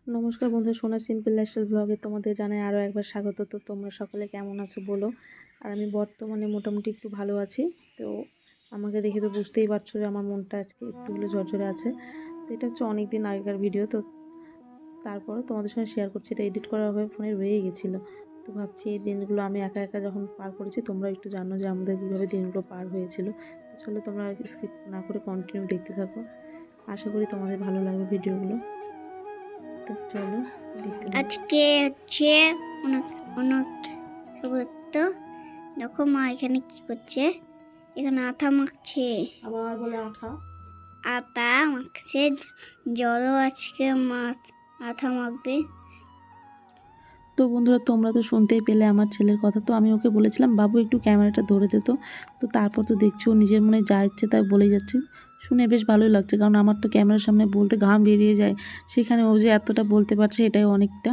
নমস্কার বন্ধুরা, সোনা সিম্পল লাইফস্টাইল ব্লগে তোমাদের জানাই আরও একবার স্বাগত। তো তোমরা সকলে কেমন আছো বলো। আর আমি বর্তমানে মোটামুটি একটু ভালো আছি। তো আমাকে দেখে তো বুঝতেই পারছো যে আমার মনটা আজকে একটু হলে ঝরঝরে আছে। তো এটা হচ্ছে অনেক দিন আগেকার ভিডিও, তো তারপরে তোমাদের সঙ্গে শেয়ার করছি। এটা এডিট করার হবে ফোনে রয়ে গেছিলো। তো ভাবছি এই দিনগুলো আমি একা একা যখন পার করেছি, তোমরা একটু জানো যে আমাদের কীভাবে দিনগুলো পার হয়েছিল। তো চলো তোমরা স্কিপ না করে কন্টিনিউ দেখতে থাকো। আশা করি তোমাদের ভালো লাগবে ভিডিওগুলো। তো চলো আজকে হচ্ছে তো দেখো মা এখানে কি করছে, এখানে আঠা মাখছে। আবার বলে আটা মাখছে, জলও আজকে আঠা মাখবে। তো বন্ধুরা, তোমরা তো শুনতেই পেলে আমার ছেলের কথা। তো আমি ওকে বলেছিলাম বাবু একটু ক্যামেরাটা ধরে দিত। তো তারপর তো দেখছি ও নিজের মনে যা ইচ্ছে তাই বলেই যাচ্ছে। শুনে বেশ ভালোই লাগছে, কারণ আমার তো ক্যামেরার সামনে বলতে ঘাম বেরিয়ে যায়। সেখানে ও যে এতটা বলতে পারছে এটাই অনেকটা।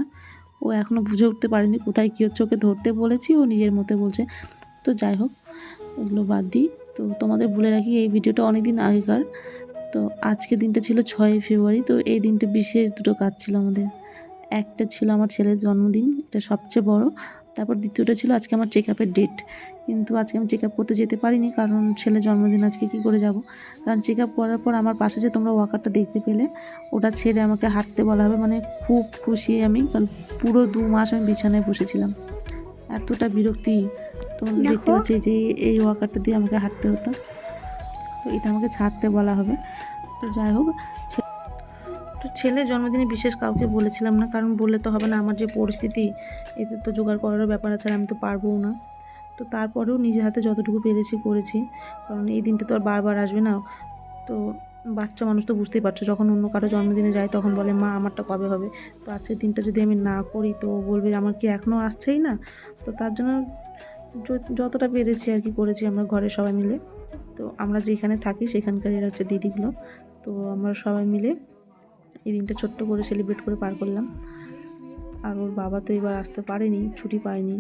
ও এখনও বুঝে উঠতে পারেনি কোথায় কী হচ্ছে। ওকে ধরতে বলেছি, ও নিজের মতো বলছে। তো যাই হোক, ওগুলো বাদ দিই। তো তোমাদের বলে রাখি এই ভিডিওটা অনেক দিন আগেকার। তো আজকে দিনটা ছিল 6ই ফেব্রুয়ারি। তো এই দিনটা বিশেষ দুটো কাজ ছিল আমাদের। একটা ছিল আমার ছেলের জন্মদিন, এটা সবচেয়ে বড়। তারপর দ্বিতীয়টা ছিল আজকে আমার চেক আপের ডেট। কিন্তু আজকে আমি চেক আপ করতে যেতে পারিনি, কারণ ছেলের জন্মদিন আজকে কী করে যাব। কারণ চেক আপ করার পর আমার পাশে যে তোমরা ওয়াকারটা দেখতে পেলে, ওটা ছেড়ে আমাকে হাঁটতে বলা হবে। মানে খুব খুশি আমি, কারণ পুরো 2 মাস আমি বিছানায় বসেছিলাম। এতটা বিরক্তি। তোমাদের দেখতে পাচ্ছি যে এই ওয়াকারটা দিয়ে আমাকে হাঁটতে হতো। তো এটা আমাকে ছাড়তে বলা হবে। তো যাই হোক, তো ছেলের জন্মদিনে বিশেষ কাউকে বলেছিলাম না, কারণ বললে তো হবে না। আমার যে পরিস্থিতি, এতে তো জোগাড় করারও ব্যাপার আছে, আমি তো পারবও না। তো তারপরেও নিজের হাতে যতটুকু পেরেছি করেছি, কারণ এই দিনটা তো আর বারবার আসবে না। তো বাচ্চা মানুষ তো বুঝতেই পারছো, যখন অন্য কারো জন্মদিনে যায় তখন বলে মা আমারটা কবে হবে। তো আজকের দিনটা যদি আমি না করি তো বলবে আমার কি এখনও আসছেই না। তো তার জন্য যতটা পেরেছি আর কি করেছি আমরা ঘরের সবাই মিলে। তো আমরা যেখানে থাকি সেখানকার এরা হচ্ছে দিদিগুলো। তো আমরা সবাই মিলে এই দিনটা ছোট্ট করে সেলিব্রেট করে পার করলাম। আর ওর বাবা তো এবার আসতে পারেনি, ছুটি পায়নি।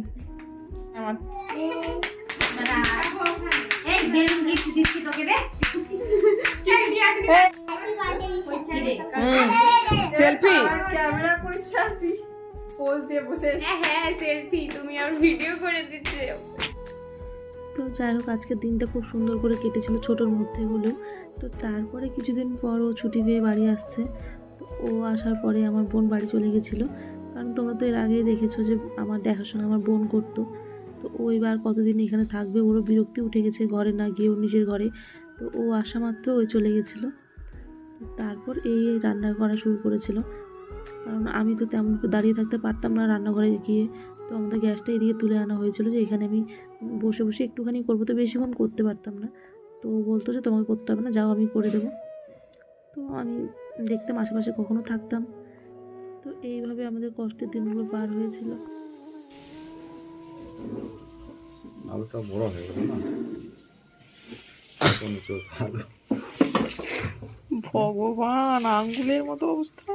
সেলফি ক্যামেরা করেছে আর তুই পোজ দিয়ে বসে। হ্যাঁ সেলফি, তুমি আর ভিডিও করে দিচ্ছে। তো যাই হোক, আজকের দিনটা খুব সুন্দর করে কেটেছিল ছোটোর মধ্যে হলেও। তো তারপরে কিছুদিন পর ও ছুটি পেয়ে বাড়ি আসছে। তো ও আসার পরে আমার বোন বাড়ি চলে গেছিলো, কারণ তোমরা তো এর আগেই দেখেছো যে আমার দেখাশোনা আমার বোন করতো। তো ও এবার কতদিন এখানে থাকবে, ওরও বিরক্তি উঠে গেছে ঘরে না গিয়ে, ও নিজের ঘরে। তো ও আসা মাত্র ওই চলে গেছিলো। তারপর এই রান্না করা শুরু করেছিল, কারণ আমি তো তেমন দাঁড়িয়ে থাকতে পারতাম না রান্নাঘরে গিয়ে। তো আমাদের গ্যাসটা এদিকে তুলে আনা হয়েছিল যে এখানে আমি বসে বসে একটুখানি করবো, তো বেশিক্ষণ করতে পারতাম না। তো ও বলতো যে তোমাকে করতে হবে না, যাও আমি করে দেবো। তো আমি দেখতাম, আশেপাশে কখনো থাকতাম। তো এইভাবে আমাদের কষ্টের দিনগুলো পার হয়েছিল। আলুটা বড় হয়ে গেল না, ভগবান, আঙ্গুলের মতো অবস্থা।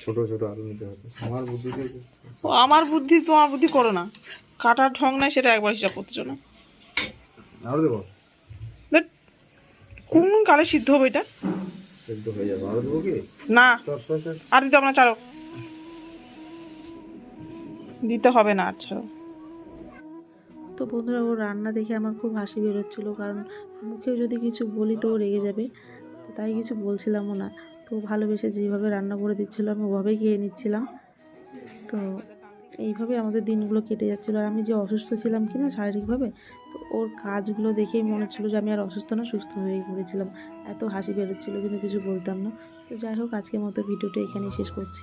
ছোট ছোট আলু নিতে হবে। আমার বুদ্ধি আমার বুদ্ধি তোমার বুদ্ধি করো না, কাটার ঢং নাই সেটা একবার হিসাব করতেছো না। আরো দেবো, কোন কালে সিদ্ধ হবে এটা? সিদ্ধ হয়ে যাবে। আরো দেবো কি না, আর দিতে হবে না, ছাড়ো, দিতে হবে না। আচ্ছা, তো বন্ধুরা, ও রান্না দেখে আমার খুব হাসি বেরোচ্ছিলো, কারণ মুখেও যদি কিছু বলি তো ও রেগে যাবে। তো তাই কিছু বলছিলামও না। তো ভালোবেসে যেভাবে রান্না করে দিচ্ছিলো আমি ওভাবেই খেয়ে নিচ্ছিলাম। তো এইভাবে আমাদের দিনগুলো কেটে যাচ্ছিলো। আর আমি যে অসুস্থ ছিলাম কি না শারীরিকভাবে, তো ওর কাজগুলো দেখেই মনে হচ্ছিলো যে আমি আর অসুস্থ না, সুস্থ হয়েই পড়েছিলাম। এত হাসি বেরোচ্ছিলো, কিন্তু কিছু বলতাম না। তো যাই হোক, আজকের মতো ভিডিওটা এখানেই শেষ করছি।